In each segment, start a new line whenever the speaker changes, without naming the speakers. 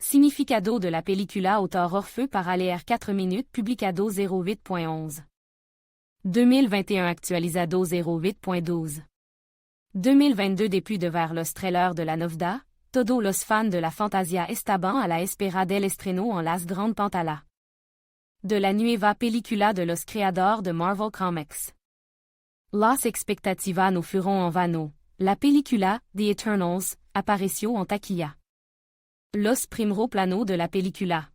Significado de la película Autor Orfeu par Aleer 4 minutes Publicado 08.11 2021 Actualizado 08.12 2022 Depuis de ver los trailers de la novda, todos los fans de la fantasia estaban a la espera del estreno en las grandes pantallas de la nueva película de los creadores de Marvel Comics. Las expectativas no fueron en vano. La película, The Eternals, apareció en taquilla. Los primeros planos de la película.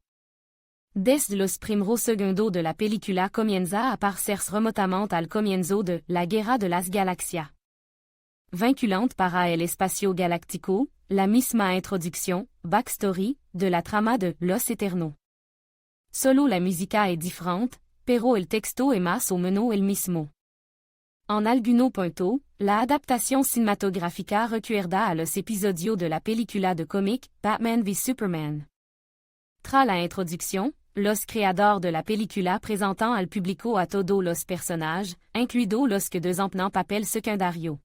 Desde los primeros segundos de la película comienza a aparecerse remotamente al comienzo de La Guerra de las Galaxias. Vinculante para el espacio galáctico, la misma introducción, backstory, de la trama de Los Eternos. Solo la música es diferente, pero el texto es más o menos el mismo. En algunos puntos, la adaptación cinematográfica recuerda a los episodios de la película de cómic Batman v Superman. Tras la introducción, los creadores de la película presentan al público a todos los personajes, incluidos los que desempeñan papel secundario.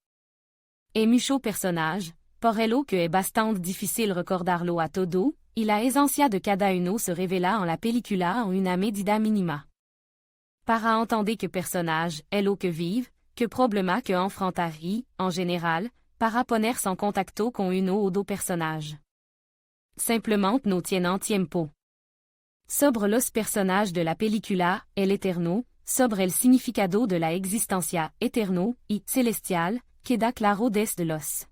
Es mucho personaje, por lo que es bastante difícil recordarlo a todo, y la esencia de cada uno se revela en la película en una medida mínima. Para entender que personaje es lo que vive, que problema que enfrentaría, en general, para ponerse en contacto con uno o dos personajes. Simplemente no tienen tiempo. Sobre los personajes de la película, El Eterno, sobre el significado de la existencia eterno y celestial, queda claro desde los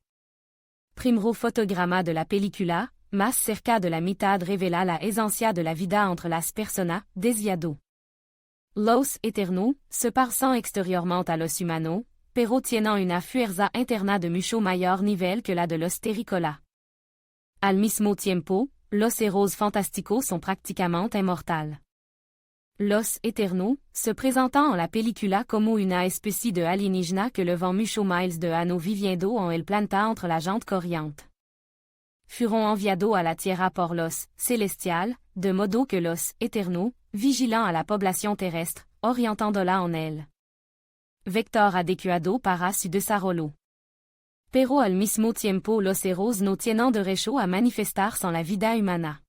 primeros fotogramas de la película, más cerca de la mitad revela la esencia de la vida entre las personas, desviado. Los Eternos, se parecen extérieurement a los humanos, pero tienen una fuerza interna de mucho mayor nivel que la de los terrícolas. Al mismo tiempo, los héros fantásticos son prácticamente inmortales. Los Eternos, se presentan en la película como una especie de alienígena que levant mucho miles de años viviendo en el planeta entre la gente corriente. Fueron enviados a la Tierra por los Celestials, de modo que los Eternos, vigilants a la población terrestre, orientándola en elle. Vector adecuado para su desarrollo. Pero al mismo tiempo los héros no tienen derecho a manifestarse en la vida humana.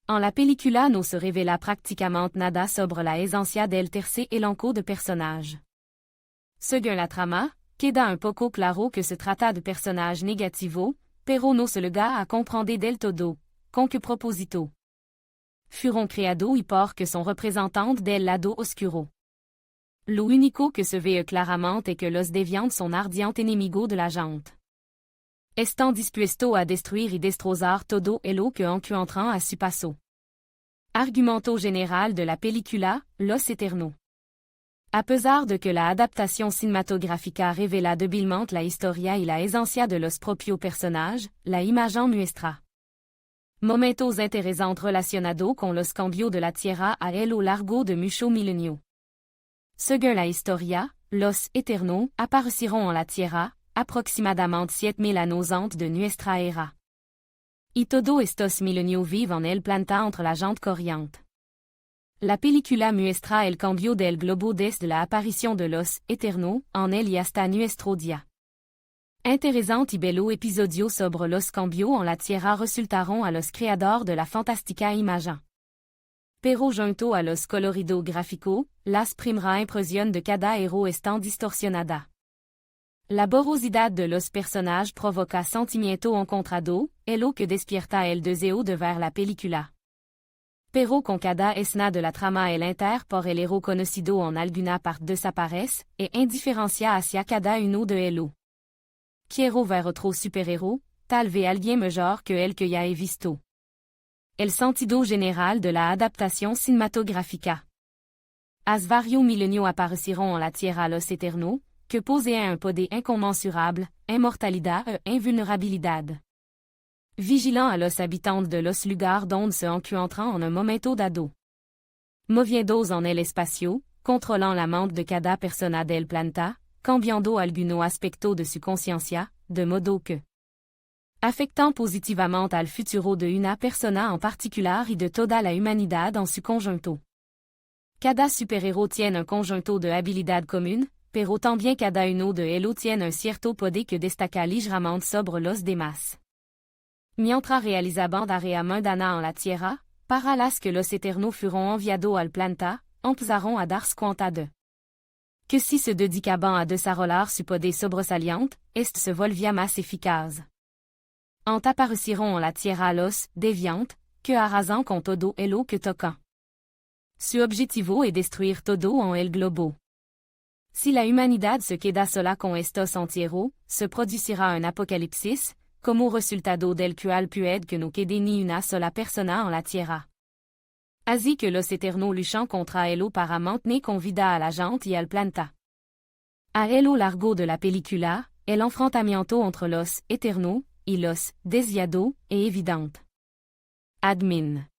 En la película no se revela prácticamente nada sobre la esencia del tercer elenco de personajes. Según la trama, queda un poco claro que se trata de personajes negativos, pero no se llega a comprender del todo, con qué propósito. Fueron creados y por que son representantes del lado oscuro. Lo único que se ve claramente es que los deviantes son ardientes enemigos de la gente. Están dispuestos a destruir y destrozar todo lo que encuentran a su paso. Argumento general de la película, Los Eternos. A pesar de que la adaptación cinematográfica revela débilmente la historia y la esencia de los propios personajes, la imagen muestra momentos interesantes relacionados con los cambios de la Tierra a lo largo de muchos milenios. Según la historia, los Eternos aparecieron en la Tierra, aproximadamente 7000 años antes de nuestra era. Y todos estos milenios viven en el planeta entre la gente corriente. La película muestra el cambio del globo desde la aparición de los Eternos en él y hasta nuestro día. Interesante y bello episodio sobre los cambios en la Tierra resultaron a los creadores de la fantástica imagen. Pero junto a los coloridos gráficos, las primeras impresiones de cada héroe están distorsionadas. La borrosidad de los personajes provoca sentimiento encontrado, lo que despierta el deseo de ver la película. Pero con cada escena de la trama el interés por el héroe conocido en alguna parte desaparece, e indiferencia hacia cada uno de ellos. Quiero ver otro superhéroe, tal vez alguien mejor que el que ya he visto. El sentido general de la adaptación cinematográfica. Hace varios milenios aparecieron en la Tierra los Eternos, que poseen un poder inconmensurable, inmortalidad e invulnerabilidad. Vigilant a los habitantes de los lugares donde se encuentran en un momento dado. Moviendo en el espacio, controllant la mente de cada persona del planeta, cambiando algunos aspectos de su conciencia, de modo que afectant positivamente al futuro de una persona en particular y de toda la humanidad en su conjunto. Cada superhéroe tiene un conjunto de habilidad común, pero también cada uno de ellos tiene un cierto poder que destaca ligeramente sobre los demás. Mientras realizaband area mundana en la tierra, para las que los eternos furon enviado al planta, empezaron a dar cuenta de. Que si se dedicaban a desarrollar su poder sobresaliente, est se volvía más eficaz. En aparecieron en la tierra los, deviantes, que arrasan con todo el que tocan. Su objetivo es destruir todo en el globo. Si la humanidad se queda sola con estos entierros, se producirá un apocalipsis, como resultado del cual puede que no quede ni una sola persona en la tierra. Así que los eternos luchan contra ello para mantener con vida a la gente y al planta. A lo largo de la película, el enfrentamiento entre los eternos y los desviados es evidente. Admin.